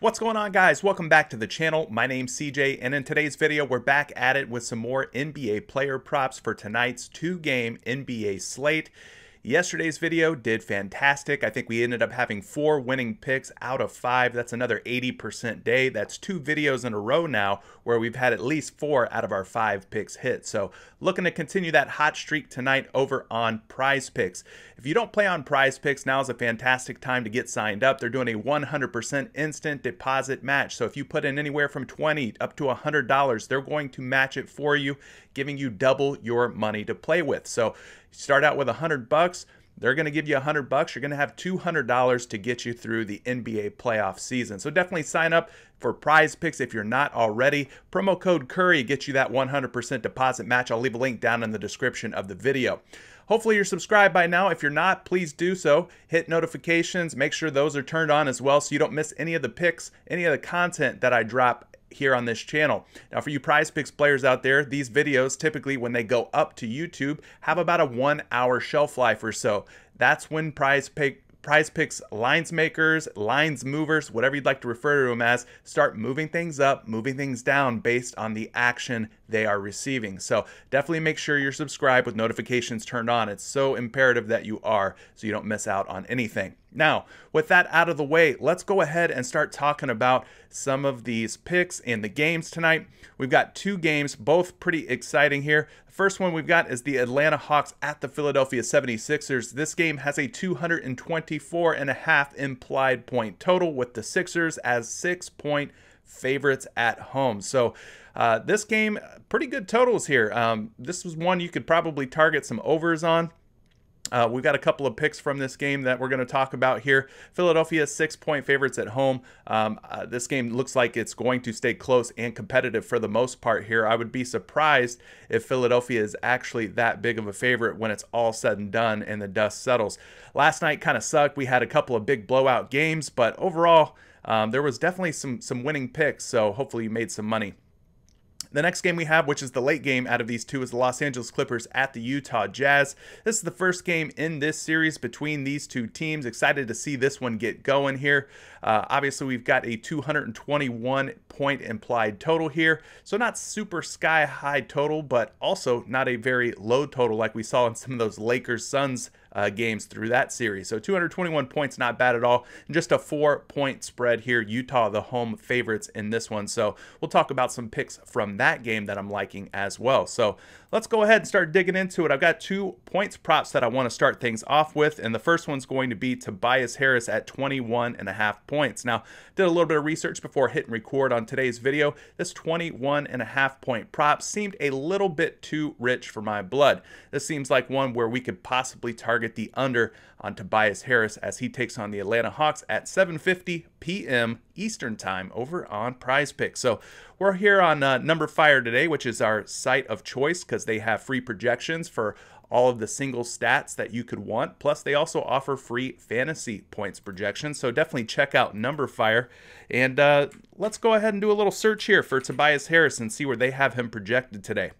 What's going on, guys? Welcome back to the channel. My name's CJ, and in today's video, we're back at it with some more NBA player props for tonight's two-game NBA slate. Yesterday's video did fantastic. I think we ended up having 4 winning picks out of 5. That's another 80% day. That's 2 videos in a row now where we've had at least 4 out of our 5 picks hit. So looking to continue that hot streak tonight over on PrizePicks. If you don't play on PrizePicks, now is a fantastic time to get signed up. They're doing a 100% instant deposit match. So if you put in anywhere from $20 up to $100, they're going to match it for you, giving you double your money to play with. So you start out with $100. They're going to give you $100. You're going to have $200 to get you through the NBA playoff season. So definitely sign up for PrizePicks if you're not already. Promo code Curry gets you that 100% deposit match. I'll leave a link down in the description of the video. Hopefully you're subscribed by now. If you're not, please do so. Hit notifications. Make sure those are turned on as well so you don't miss any of the picks, any of the content that I drop here on this channel. Now, for you PrizePicks players out there, these videos typically, when they go up to YouTube, have about a 1-hour shelf life or so. That's when PrizePicks lines makers, lines movers, whatever you'd like to refer to them as, start moving things up, moving things down based on the action they are receiving. So definitely make sure you're subscribed with notifications turned on. It's so imperative that you are so you don't miss out on anything. Now, with that out of the way, let's go ahead and start talking about some of these picks and the games tonight. We've got 2 games, both pretty exciting here. The first one we've got is the Atlanta Hawks at the Philadelphia 76ers. This game has a 224.5 implied point total, with the Sixers as 6-point favorites at home. So this game, pretty good totals here. This was one you could probably target some overs on. We've got a couple of picks from this game that we're going to talk about here. Philadelphia 6-point favorites at home. This game looks like it's going to stay close and competitive for the most part here. I would be surprised if Philadelphia is actually that big of a favorite when it's all said and done and the dust settles. Last night kind of sucked. We had a couple of big blowout games, but overall, there was definitely some winning picks, so hopefully you made some money. The next game we have, which is the late game out of these two, is the Los Angeles Clippers at the Utah Jazz. This is the first game in this series between these two teams. Excited to see this one get going here. Obviously, we've got a 221-point implied total here. So not super sky-high total, but also not a very low total like we saw in some of those Lakers-Suns games through that series. So 221 points, not bad at all. And just a 4-point spread here. Utah, the home favorites in this one. So we'll talk about some picks from that game that I'm liking as well. So let's go ahead and start digging into it. I've got 2 points props that I want to start things off with. And the first one's going to be Tobias Harris at 21.5 points. Now, did a little bit of research before hitting record on today's video. This 21.5 point prop seemed a little bit too rich for my blood. This seems like one where we could possibly target the under on Tobias Harris as he takes on the Atlanta Hawks at 7:50 p.m. Eastern Time over on PrizePicks. So we're here on Number Fire today, which is our site of choice because they have free projections for all of the single stats that you could want. Plus, they also offer free fantasy points projections. So definitely check out Number Fire. And let's go ahead and do a little search here for Tobias Harris and see where they have him projected today.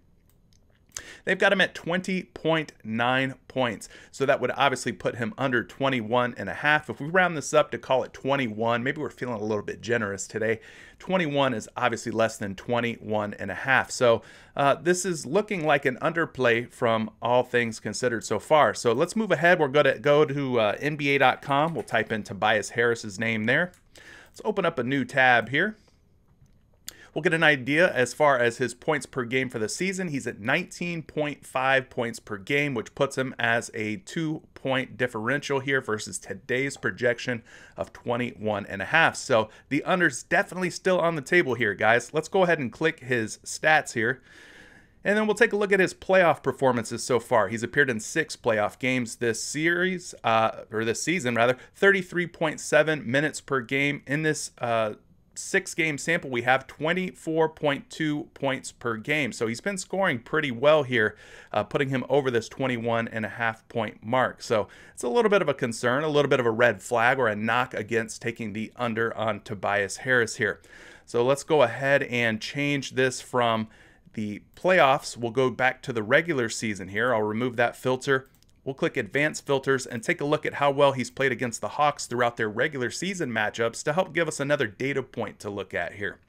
They've got him at 20.9 points. So that would obviously put him under 21.5. If we round this up to call it 21, maybe we're feeling a little bit generous today. 21 is obviously less than 21.5. So this is looking like an underplay from all things considered so far. So let's move ahead. We're going to go to NBA.com. We'll type in Tobias Harris's name there. Let's open up a new tab here. We'll get an idea as far as his points per game for the season. He's at 19.5 points per game, which puts him as a 2-point differential here versus today's projection of 21.5. So the under's definitely still on the table here, guys. Let's go ahead and click his stats here. And then we'll take a look at his playoff performances so far. He's appeared in 6 playoff games this series, or this season rather. 33.7 minutes per game. In this 6-game sample, we have 24.2 points per game. So he's been scoring pretty well here, putting him over this 21.5 point mark. So it's a little bit of a concern, a little bit of a red flag or a knock against taking the under on Tobias Harris here. So let's go ahead and change this from the playoffs. We'll go back to the regular season here. I'll remove that filter, we'll click Advanced Filters and take a look at how well he's played against the Hawks throughout their regular season matchups to help give us another data point to look at here.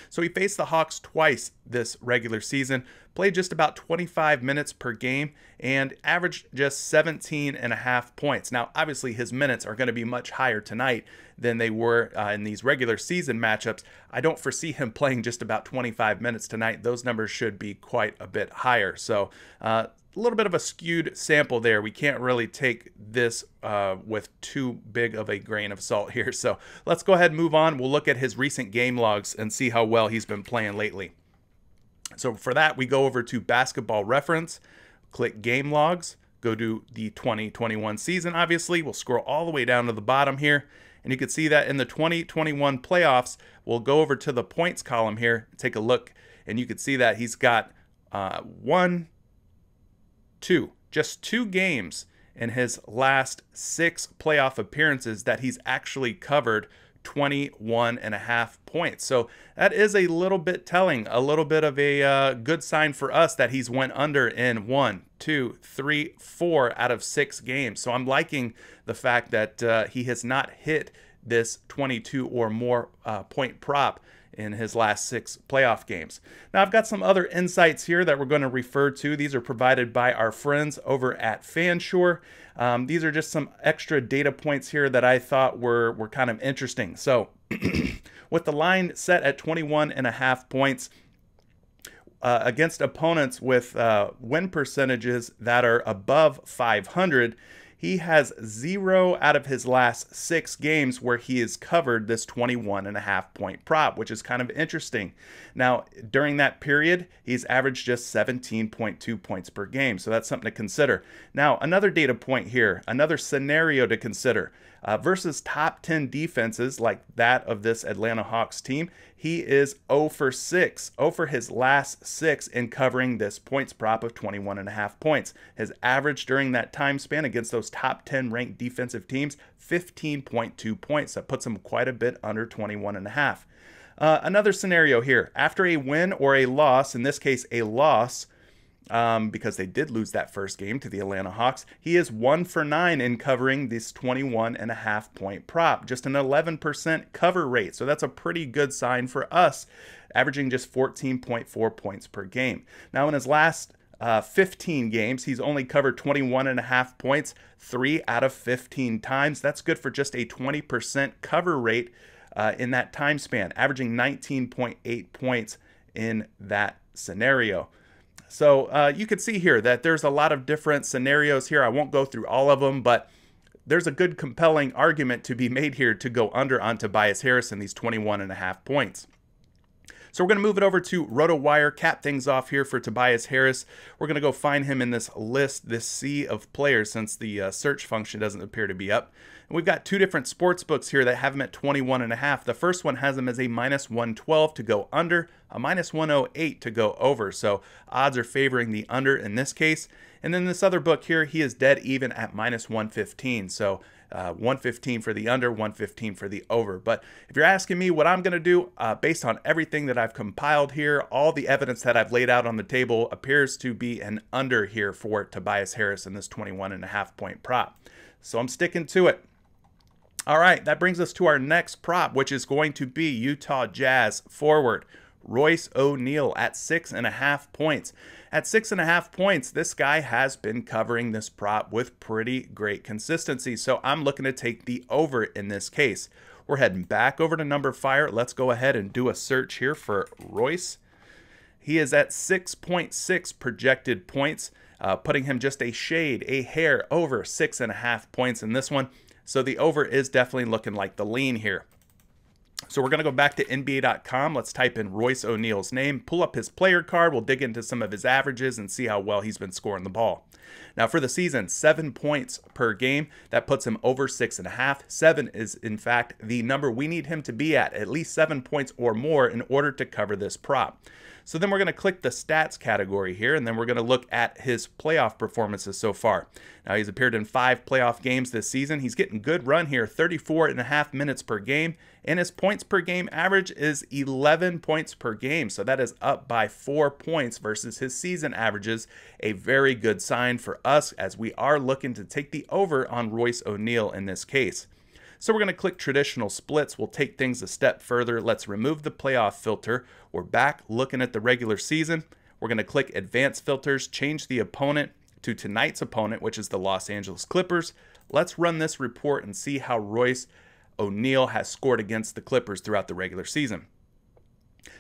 So he faced the Hawks twice this regular season, played just about 25 minutes per game, and averaged just 17.5 points. Now, obviously, his minutes are going to be much higher tonight than they were in these regular season matchups. I don't foresee him playing just about 25 minutes tonight. Those numbers should be quite a bit higher. So, a little bit of a skewed sample there. We can't really take this with too big of a grain of salt here. So let's go ahead and move on. We'll look at his recent game logs and see how well he's been playing lately. So for that, we go over to Basketball Reference, click Game Logs, go to the 2021 season, obviously. We'll scroll all the way down to the bottom here. And you can see that in the 2021 playoffs, we'll go over to the points column here, take a look, and you can see that he's got just two games in his last 6 playoff appearances that he's actually covered 21.5 points. So that is a little bit telling, a little bit of a good sign for us that he's went under in 1, 2, 3, 4 out of 6 games. So I'm liking the fact that he has not hit this 22 or more point prop in his last 6 playoff games. Now, I've got some other insights here that we're going to refer to. These are provided by our friends over at FanDuel. These are just some extra data points here that I thought were kind of interesting. So with the line set at 21.5 points against opponents with win percentages that are above 500, he has 0 out of his last 6 games where he has covered this 21.5 point prop, which is kind of interesting. Now, during that period, he's averaged just 17.2 points per game. So that's something to consider. Now, another data point here, another scenario to consider. Versus top 10 defenses like that of this Atlanta Hawks team, he is 0 for 6, 0 for his last 6 in covering this points prop of 21.5 points. His average during that time span against those top 10 ranked defensive teams, 15.2 points. That puts him quite a bit under 21.5. Another scenario here, after a win or a loss, in this case a loss, because they did lose that first game to the Atlanta Hawks, he is 1 for 9 in covering this 21.5 point prop, just an 11% cover rate. So that's a pretty good sign for us, averaging just 14.4 points per game. Now, in his last 15 games, he's only covered 21.5 points 3 out of 15 times. That's good for just a 20% cover rate in that time span, averaging 19.8 points in that scenario. So you can see here that there's a lot of different scenarios here. I won't go through all of them, but there's a good compelling argument to be made here to go under on Tobias Harris in these 21.5 points. So we're going to move it over to RotoWire, cap things off here for Tobias Harris. We're going to go find him in this list, this sea of players, since the search function doesn't appear to be up. And we've got 2 different sports books here that have him at 21.5. The first one has him as a -112 to go under, a -108 to go over. So odds are favoring the under in this case. And then this other book here, he is dead even at -115. So 115 for the under, 115 for the over. But if you're asking me what I'm going to do, based on everything that I've compiled here, all the evidence that I've laid out on the table appears to be an under here for Tobias Harris in this 21.5 point prop. So I'm sticking to it. All right, that brings us to our next prop, which is going to be Utah Jazz forward Royce O'Neal at 6.5 points. At 6.5 points, this guy has been covering this prop with pretty great consistency. So I'm looking to take the over in this case. We're heading back over to Number Fire. Let's go ahead and do a search here for Royce. He is at 6.6 projected points, putting him just a shade, a hair over 6.5 points in this one. So the over is definitely looking like the lean here. So we're going to go back to NBA.com. Let's type in Royce O'Neal's name, pull up his player card. We'll dig into some of his averages and see how well he's been scoring the ball. Now for the season, 7 points per game. That puts him over 6.5. 7 is in fact the number we need him to be at least 7 points or more in order to cover this prop. So then we're going to click the stats category here, and then we're going to look at his playoff performances so far. Now, he's appeared in 5 playoff games this season. He's getting good run here, 34.5 minutes per game, and his points per game average is 11 points per game. So that is up by 4 points versus his season averages. A very good sign for us as we are looking to take the over on Royce O'Neal in this case. So we're going to click traditional splits. We'll take things a step further. Let's remove the playoff filter. We're back looking at the regular season. We're going to click advanced filters, change the opponent to tonight's opponent, which is the Los Angeles Clippers. Let's run this report and see how Royce O'Neal has scored against the Clippers throughout the regular season.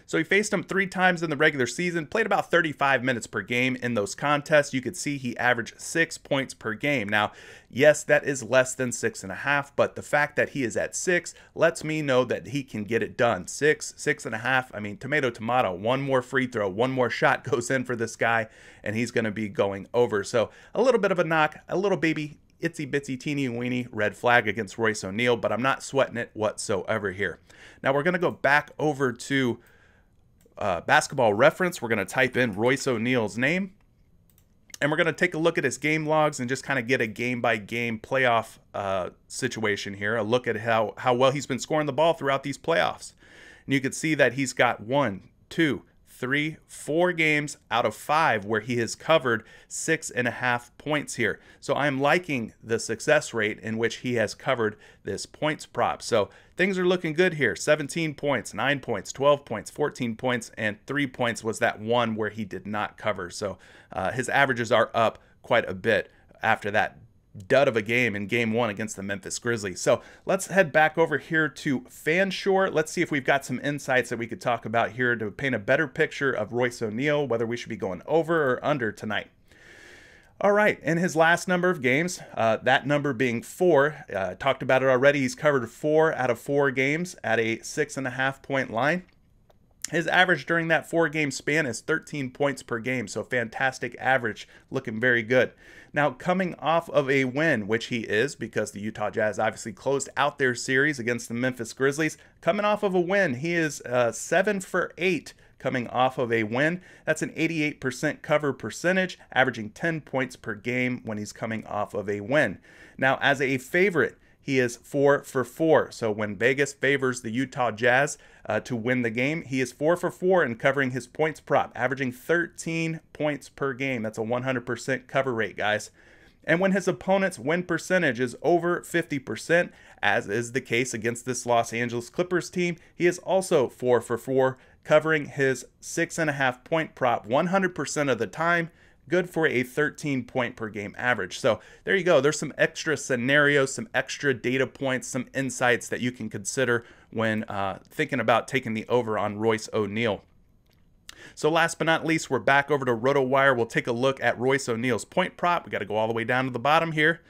So he faced them 3 times in the regular season, played about 35 minutes per game in those contests. You could see he averaged 6 points per game. Now, yes, that is less than 6.5, but the fact that he is at 6 lets me know that he can get it done. 6, 6.5, I mean, tomato, tomato. One more free throw, one more shot goes in for this guy, and he's going to be going over. So a little bit of a knock, a little baby itsy bitsy teeny weeny red flag against Royce O'Neal, but I'm not sweating it whatsoever here. Now we're going to go back over to Basketball Reference. We're going to type in Royce O'Neal's name, and we're going to take a look at his game logs and just kind of get a game-by-game playoff situation here, a look at how well he's been scoring the ball throughout these playoffs. And you can see that he's got 1, 2, 3, 4 games out of 5 where he has covered 6.5 points here. So I'm liking the success rate in which he has covered this points prop. So things are looking good here. 17 points, 9 points, 12 points, 14 points, and 3 points was that one where he did not cover. So his averages are up quite a bit after that dud of a game in game 1 against the Memphis Grizzlies. So let's head back over here to FanDuel. Let's see if we've got some insights that we could talk about here to paint a better picture of Royce O'Neal, whether we should be going over or under tonight. All right, in his last number of games, that number being 4, talked about it already, he's covered 4 out of 4 games at a 6.5 point line. His average during that 4-game span is 13 points per game, so fantastic average, looking very good. Now, coming off of a win, which he is, because the Utah Jazz obviously closed out their series against the Memphis Grizzlies, coming off of a win, he is 7 for 8 coming off of a win. That's an 88% cover percentage, averaging 10 points per game when he's coming off of a win. Now, as a favorite, he is 4 for 4. So when Vegas favors the Utah Jazz to win the game, he is 4 for 4 in covering his points prop, averaging 13 points per game. That's a 100% cover rate, guys. And when his opponent's win percentage is over 50%, as is the case against this Los Angeles Clippers team, he is also 4 for 4, covering his 6.5 point prop 100% of the time. Good for a 13 point per game average. So there you go. There's some extra scenarios, some extra data points, some insights that you can consider when thinking about taking the over on Royce O'Neal. So last but not least, we're back over to RotoWire. We'll take a look at Royce O'Neal's point prop. We got to go all the way down to the bottom here.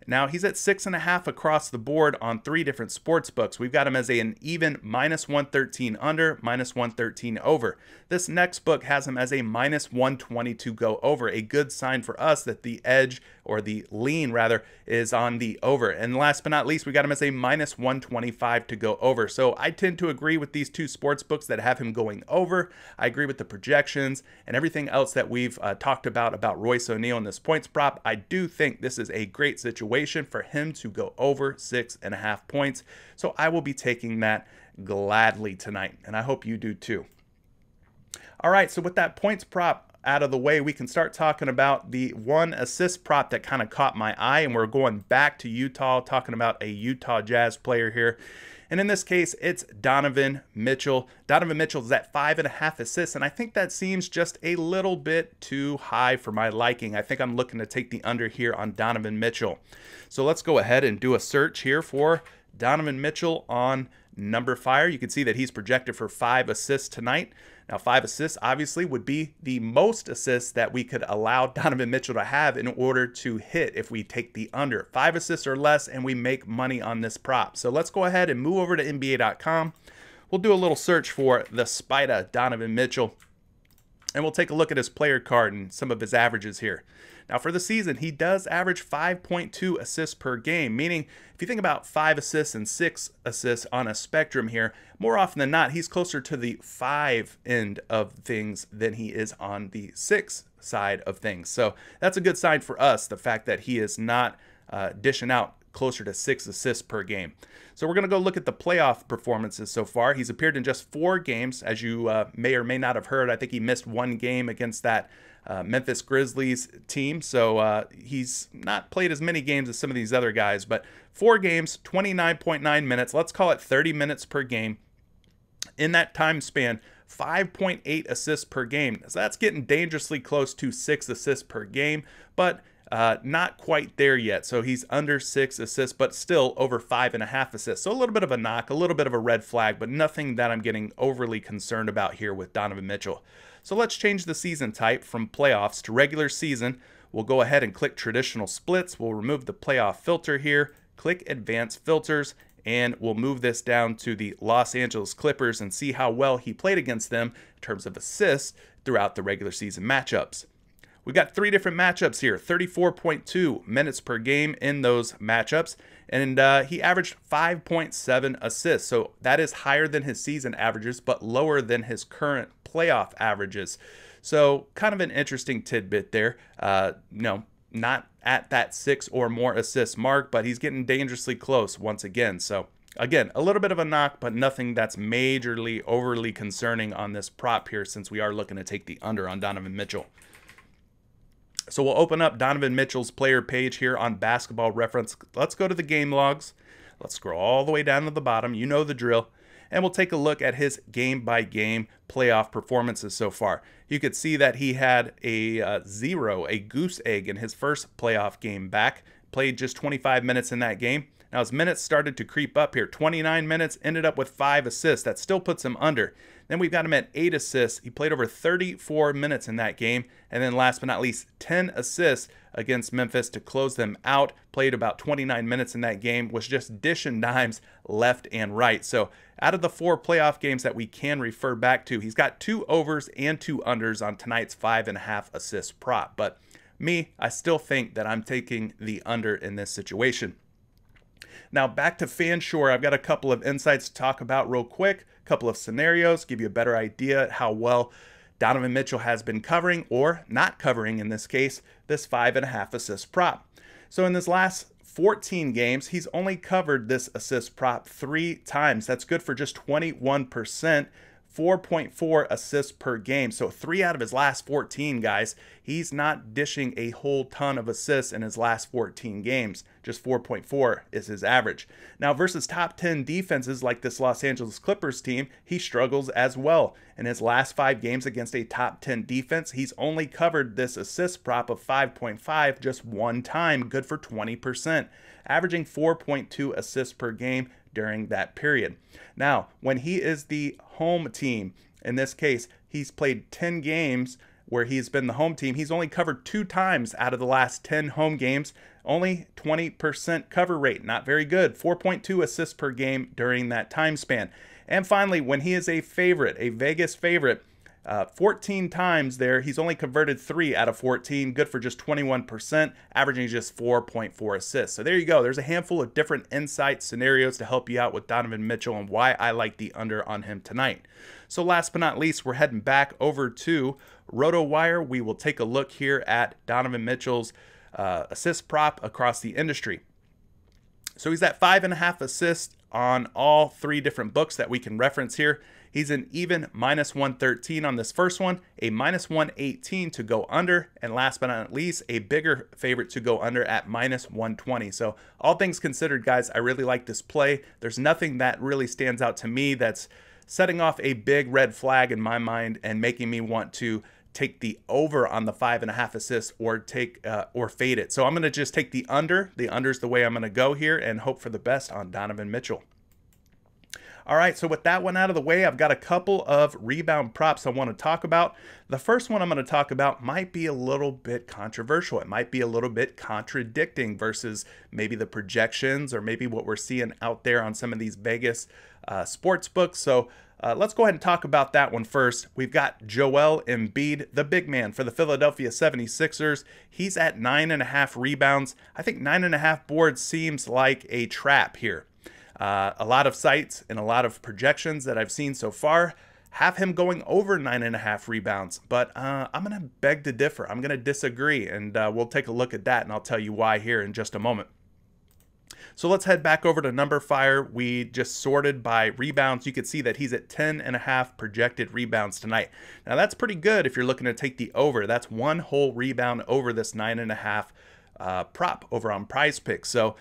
Now, he's at 6.5 across the board on 3 different sports books. We've got him as an even -113 under, -113 over. This next book has him as a -120 to go over. A good sign for us that the edge, or the lean rather, is on the over. And last but not least, we got him as a -125 to go over. So I tend to agree with these 2 sports books that have him going over. I agree with the projections and everything else that we've talked about Royce O'Neal in this points prop. I do think this is a great situation for him to go over 6.5 points. So I will be taking that gladly tonight, and I hope you do too. All right, so with that points prop out of the way, we can start talking about the 1 assist prop that kind of caught my eye, and we're going back to Utah, talking about a Utah Jazz player here. And in this case, it's Donovan Mitchell. Donovan Mitchell is at 5.5 assists, and I think that seems just a little bit too high for my liking. I think I'm looking to take the under here on Donovan Mitchell. So let's go ahead and do a search here for Donovan Mitchell on NumberFire. You can see that he's projected for 5 assists tonight. Now, 5 assists obviously would be the most assists that we could allow Donovan Mitchell to have in order to hit if we take the under. 5 assists or less, and we make money on this prop. So let's go ahead and move over to NBA.com. We'll do a little search for the Spider Donovan Mitchell, and we'll take a look at his player card and some of his averages here. Now for the season, he does average 5.2 assists per game, meaning if you think about 5 assists and 6 assists on a spectrum here, more often than not, he's closer to the 5 end of things than he is on the 6 side of things. So that's a good sign for us, the fact that he is not dishing out closer to 6 assists per game. So we're going to go look at the playoff performances so far. He's appeared in just 4 games, as you may or may not have heard. I think he missed 1 game against that Memphis Grizzlies team. So he's not played as many games as some of these other guys, but 4 games, 29.9 minutes. Let's call it 30 minutes per game. In that time span, 5.8 assists per game. So that's getting dangerously close to 6 assists per game, but not quite there yet. So he's under 6 assists, but still over 5.5 assists. So a little bit of a knock, a little bit of a red flag, but nothing that I'm getting overly concerned about here with Donovan Mitchell. So let's change the season type from playoffs to regular season. We'll go ahead and click traditional splits. We'll remove the playoff filter here, click advanced filters, and we'll move this down to the Los Angeles Clippers and see how well he played against them in terms of assists throughout the regular season matchups. We've got 3 different matchups here, 34.2 minutes per game in those matchups, and he averaged 5.7 assists. So that is higher than his season averages, but lower than his current playoff averages. So kind of an interesting tidbit there. Not at that 6 or more assist mark, but he's getting dangerously close once again. So again, a little bit of a knock, but nothing that's majorly overly concerning on this prop here, since we are looking to take the under on Donovan Mitchell. So we'll open up Donovan Mitchell's player page here on Basketball Reference. Let's go to the game logs. Let's scroll all the way down to the bottom. You know the drill. And we'll take a look at his game-by-game playoff performances so far. You could see that he had a 0, a goose egg in his first playoff game back. Played just 25 minutes in that game. Now his minutes started to creep up here. 29 minutes, ended up with 5 assists. That still puts him under. Then we've got him at 8 assists. He played over 34 minutes in that game. And then last but not least, 10 assists against Memphis to close them out. Played about 29 minutes in that game, was just dishing dimes left and right. So out of the 4 playoff games that we can refer back to, he's got 2 overs and 2 unders on tonight's 5.5 assist prop. But I still think that I'm taking the under in this situation. Now back to FanSure, I've got a couple of insights to talk about real quick, a couple of scenarios, give you a better idea how well Donovan Mitchell has been covering, or not covering in this case, this 5.5 assist prop. So in this last 14 games, he's only covered this assist prop 3 times. That's good for just 21%. 4.4 assists per game. So 3 out of his last 14, guys. He's not dishing a whole ton of assists in his last 14 games. Just 4.4 is his average. Now versus top 10 defenses like this Los Angeles Clippers team, he struggles as well. In his last 5 games against a top 10 defense, he's only covered this assist prop of 5.5 just 1 time, good for 20%, averaging 4.2 assists per game during that period. Now, when he is the home team, in this case, he's played 10 games where he's been the home team. He's only covered 2 times out of the last 10 home games, only 20% cover rate. Not very good. 4.2 assists per game during that time span. And finally, when he is a favorite, a Vegas favorite, 14 times there, he's only converted 3 out of 14, good for just 21%, averaging just 4.4 assists. So there you go. There's a handful of different insight scenarios to help you out with Donovan Mitchell and why I like the under on him tonight. So last but not least, we're heading back over to RotoWire. We will take a look here at Donovan Mitchell's assist prop across the industry. So he's at 5.5 assists on all 3 different books that we can reference here. He's an even -113 on this first one, a -118 to go under, and last but not least, a bigger favorite to go under at -120. So all things considered, guys, I really like this play. There's nothing that really stands out to me that's setting off a big red flag in my mind and making me want to take the over on the 5.5 assists or take or fade it. So I'm going to just take the under. The under is the way I'm going to go here and hope for the best on Donovan Mitchell. All right, so with that one out of the way, I've got a couple of rebound props I want to talk about. The first one I'm going to talk about might be a little bit controversial. It might be a little bit contradicting versus maybe the projections or maybe what we're seeing out there on some of these Vegas sports books. So let's go ahead and talk about that one first. We've got Joel Embiid, the big man for the Philadelphia 76ers. He's at 9.5 rebounds. I think 9.5 boards seems like a trap here. A lot of sites and a lot of projections that I've seen so far have him going over 9.5 rebounds, but I'm going to beg to differ. I'm going to disagree, and we'll take a look at that, and I'll tell you why here in just a moment. So let's head back over to Number Fire. We just sorted by rebounds. You can see that he's at 10.5 projected rebounds tonight. Now that's pretty good if you're looking to take the over. That's one whole rebound over this 9.5 prop over on PrizePicks. So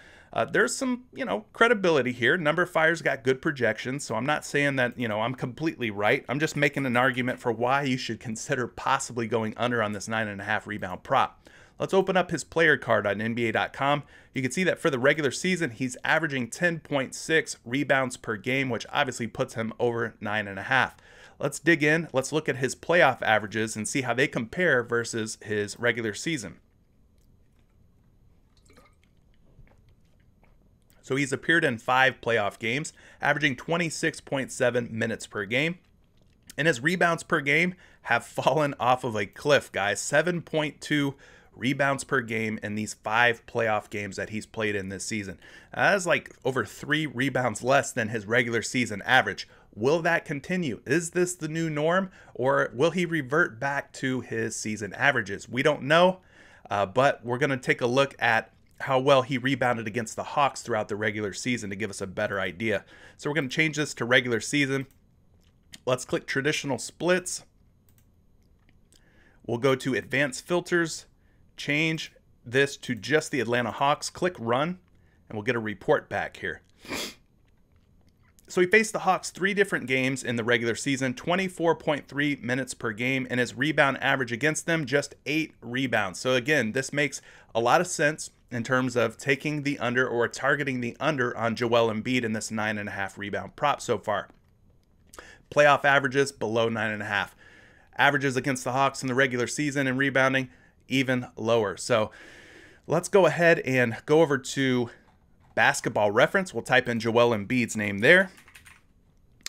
there's some, credibility here. Number Fire's got good projections, so I'm not saying that, I'm completely right. I'm just making an argument for why you should consider possibly going under on this 9.5 rebound prop. Let's open up his player card on NBA.com. You can see that for the regular season, he's averaging 10.6 rebounds per game, which obviously puts him over 9.5. Let's dig in. Let's look at his playoff averages and see how they compare versus his regular season. So he's appeared in 5 playoff games, averaging 26.7 minutes per game. And his rebounds per game have fallen off of a cliff, guys. 7.2 rebounds per game in these 5 playoff games that he's played in this season. That is like over 3 rebounds less than his regular season average. Will that continue? Is this the new norm, or will he revert back to his season averages? We don't know, but we're going to take a look at how well he rebounded against the Hawks throughout the regular season to give us a better idea. So we're going to change this to regular season. Let's click traditional splits. We'll go to advanced filters, change this to just the Atlanta Hawks, click run, and we'll get a report back here. So he faced the Hawks 3 different games in the regular season, 24.3 minutes per game, and his rebound average against them just 8 rebounds. So again, this makes a lot of sense in terms of taking the under or targeting the under on Joel Embiid in this 9.5 rebound prop so far. Playoff averages below 9.5. Averages against the Hawks in the regular season and rebounding even lower. So let's go ahead and go over to Basketball Reference. We'll type in Joel Embiid's name there.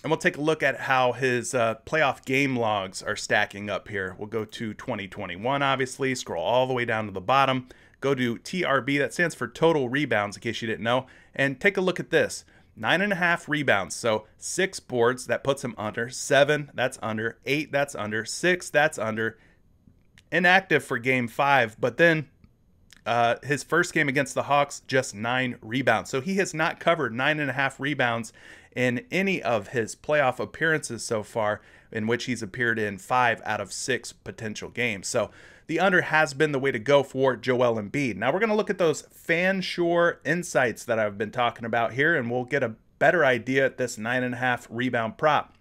And we'll take a look at how his playoff game logs are stacking up here. We'll go to 2021, obviously, scroll all the way down to the bottom. Go to TRB, that stands for total rebounds, in case you didn't know, and take a look at this. 9.5 rebounds, so 6 boards, that puts him under. 7, that's under. 8, that's under. 6, that's under. Inactive for game 5, but then his first game against the Hawks, just 9 rebounds. So he has not covered 9.5 rebounds in any of his playoff appearances so far, in which he's appeared in 5 out of 6 potential games. So the under has been the way to go for Joel Embiid. Now we're going to look at those FanDuel Insights that I've been talking about here, and we'll get a better idea at this 9.5 rebound prop.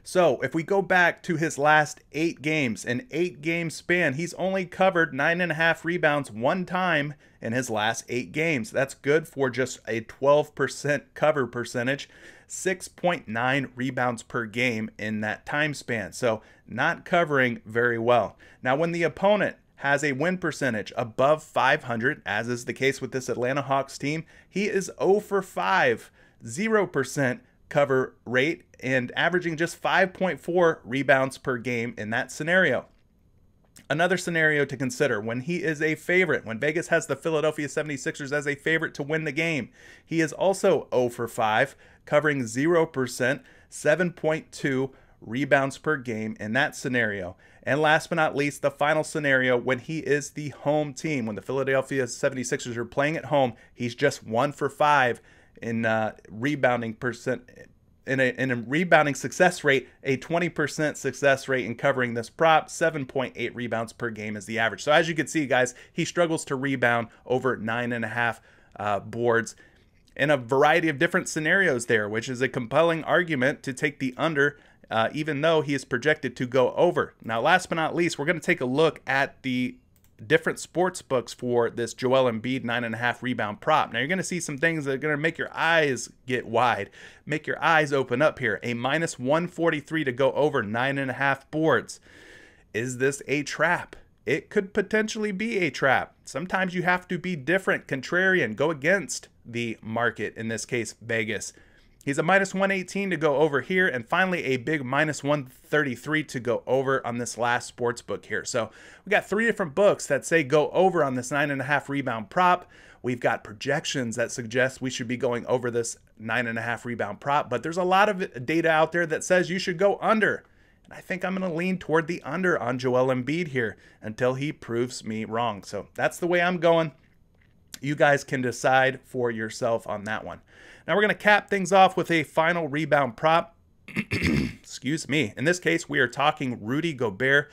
So if we go back to his last 8 games, an 8-game span, he's only covered 9.5 rebounds 1 time in his last 8 games. That's good for just a 12% cover percentage, 6.9 rebounds per game in that time span. So not covering very well. Now when the opponent has a win percentage above 500, as is the case with this Atlanta Hawks team, he is 0 for 5, 0% cover rate, and averaging just 5.4 rebounds per game in that scenario. Another scenario to consider, when he is a favorite, when Vegas has the Philadelphia 76ers as a favorite to win the game, he is also 0 for 5, covering 0%, 7.2 rebounds per game in that scenario. And last but not least, the final scenario, when he is the home team, when the Philadelphia 76ers are playing at home, he's just 1 for 5 in rebounding percent, in a rebounding success rate, a 20% success rate in covering this prop. 7.8 rebounds per game is the average. So as you can see, guys, he struggles to rebound over 9.5 boards in a variety of different scenarios there, which is a compelling argument to take the under, even though he is projected to go over. Now, last but not least, we're going to take a look at the different sports books for this Joel Embiid 9.5 rebound prop. Now you're going to see some things that are going to make your eyes get wide, make your eyes open up here. A minus 143 to go over 9.5 boards. Is this a trap? It could potentially be a trap. Sometimes you have to be different, contrarian, go against the market, in this case, Vegas. He's a minus 118 to go over here, and finally a big minus 133 to go over on this last sports book here. So we got 3 different books that say go over on this 9.5 rebound prop. We've got projections that suggest we should be going over this 9.5 rebound prop, but there's a lot of data out there that says you should go under. And I think I'm going to lean toward the under on Joel Embiid here until he proves me wrong. So that's the way I'm going. You guys can decide for yourself on that one. Now we're going to cap things off with a final rebound prop. Excuse me. In this case, we are talking Rudy Gobert.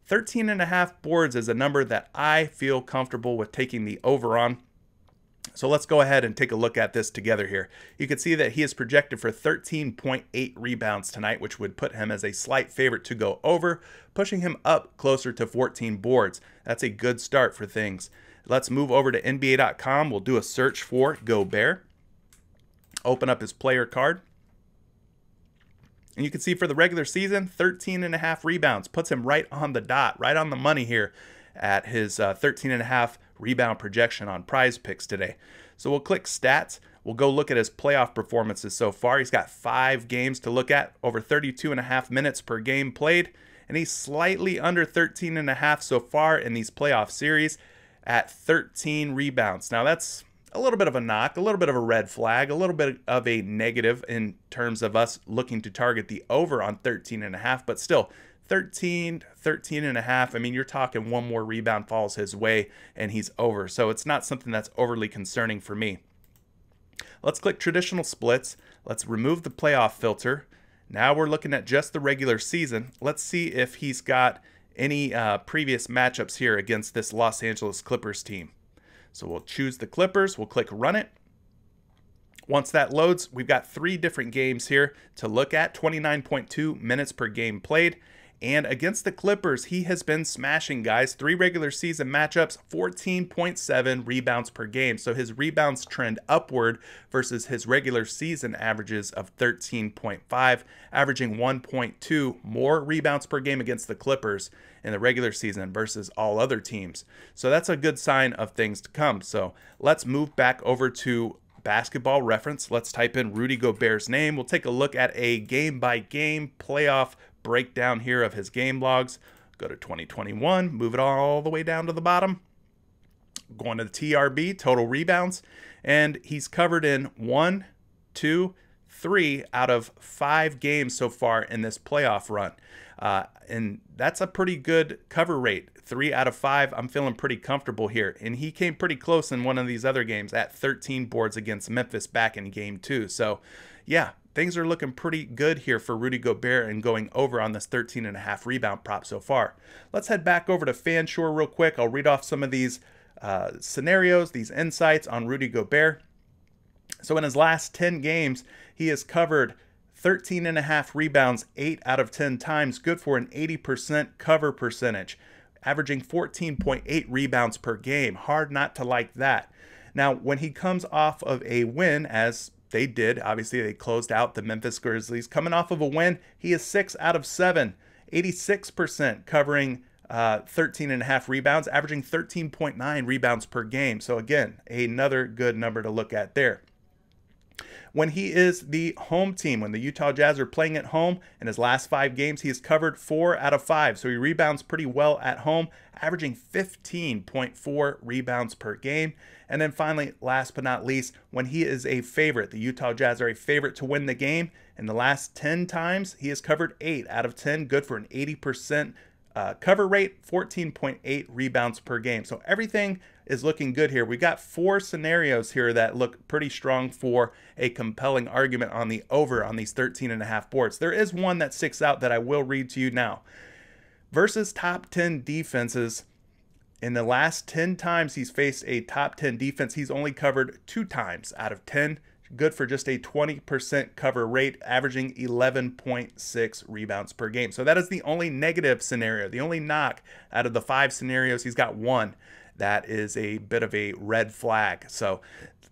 13.5 boards is a number that I feel comfortable with taking the over on. So let's go ahead and take a look at this together here. You can see that he is projected for 13.8 rebounds tonight, which would put him as a slight favorite to go over, pushing him up closer to 14 boards. That's a good start for things. Let's move over to NBA.com. We'll do a search for Gobert. Open up his player card. And you can see for the regular season, 13.5 rebounds. Puts him right on the dot, right on the money here at his 13.5 rebound projection on PrizePicks today. So we'll click stats. We'll go look at his playoff performances so far. He's got 5 games to look at, over 32.5 minutes per game played. And he's slightly under 13.5 so far in these playoff series at 13 rebounds. Now that's a little bit of a knock, a little bit of a red flag, a little bit of a negative in terms of us looking to target the over on 13.5, but still 13.5. I mean, you're talking one more rebound falls his way and he's over. So it's not something that's overly concerning for me. Let's click traditional splits. Let's remove the playoff filter. Now we're looking at just the regular season. Let's see if he's got any previous matchups here against this Los Angeles Clippers team. So we'll choose the Clippers, we'll click run it. Once that loads, we've got 3 different games here to look at, 29.2 minutes per game played. And against the Clippers, he has been smashing, guys. 3 regular season matchups, 14.7 rebounds per game. So his rebounds trend upward versus his regular season averages of 13.5, averaging 1.2 more rebounds per game against the Clippers in the regular season versus all other teams. So that's a good sign of things to come. So let's move back over to Basketball Reference. Let's type in Rudy Gobert's name. We'll take a look at a game-by-game playoff breakdown here of his game logs. Go to 2021, move it all the way down to the bottom. Going to the TRB, total rebounds, and he's covered in 1, 2, 3 out of 5 games so far in this playoff run. And that's a pretty good cover rate. 3 out of 5, I'm feeling pretty comfortable here. And he came pretty close in one of these other games at 13 boards against Memphis back in game 2. So yeah, things are looking pretty good here for Rudy Gobert and going over on this 13.5 rebound prop so far. Let's head back over to FanDuel real quick. I'll read off some of these scenarios, these insights on Rudy Gobert. So in his last 10 games, he has covered 13.5 rebounds 8 out of 10 times, good for an 80% cover percentage, averaging 14.8 rebounds per game. Hard not to like that. Now, when he comes off of a win, as they did, obviously they closed out the Memphis Grizzlies. Coming off of a win, he is 6 out of 7, 86% covering 13.5 rebounds, averaging 13.9 rebounds per game. So again, another good number to look at there. When he is the home team, when the Utah Jazz are playing at home, in his last 5 games, he has covered 4 out of 5. So he rebounds pretty well at home, averaging 15.4 rebounds per game. And then finally, last but not least, when he is a favorite, the Utah Jazz are a favorite to win the game. In the last 10 times, he has covered 8 out of 10, good for an 80% cover rate, 14.8 rebounds per game. So everything is looking good here. We got 4 scenarios here that look pretty strong for a compelling argument on the over on these 13.5 boards. There is one that sticks out that I will read to you now. Versus top 10 defenses, in the last 10 times he's faced a top 10 defense, he's only covered 2 times out of 10 good for just a 20% cover rate, averaging 11.6 rebounds per game. So that is the only negative scenario, the only knock out of the 5 scenarios. He's got one that is a bit of a red flag. So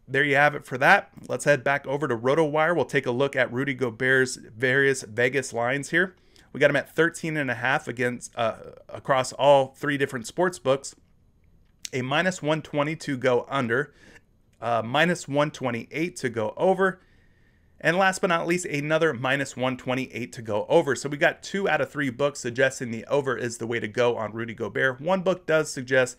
there you have it for that. Let's head back over to RotoWire. We'll take a look at Rudy Gobert's various Vegas lines here. We got him at 13.5 against across all 3 different sports books. A -120 to go under, -128 to go over, and last but not least, another -128 to go over. So we got 2 out of 3 books suggesting the over is the way to go on Rudy Gobert. One book does suggest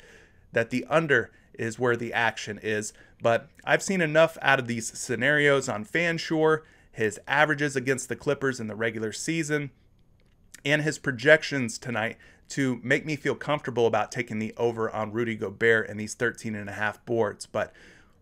that the under is where the action is, but I've seen enough out of these scenarios on FanDuel, his averages against the Clippers in the regular season, and his projections tonight to make me feel comfortable about taking the over on Rudy Gobert and these 13.5 boards. But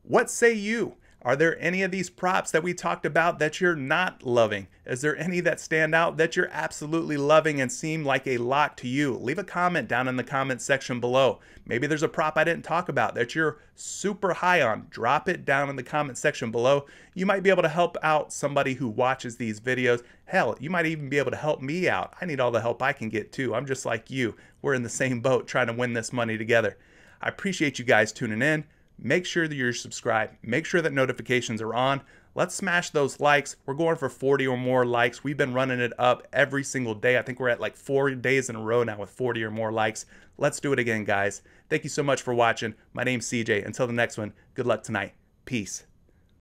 what say you? Are there any of these props that we talked about that you're not loving? Is there any that stand out that you're absolutely loving and seem like a lock to you? Leave a comment down in the comment section below. Maybe there's a prop I didn't talk about that you're super high on. Drop it down in the comment section below. You might be able to help out somebody who watches these videos. Hell, you might even be able to help me out. I need all the help I can get too. I'm just like you. We're in the same boat trying to win this money together. I appreciate you guys tuning in. Make sure that you're subscribed. Make sure that notifications are on. Let's smash those likes. We're going for 40 or more likes. We've been running it up every single day. I think we're at like 4 days in a row now with 40 or more likes. Let's do it again, guys. Thank you so much for watching. My name's CJ. Until the next one, good luck tonight. Peace.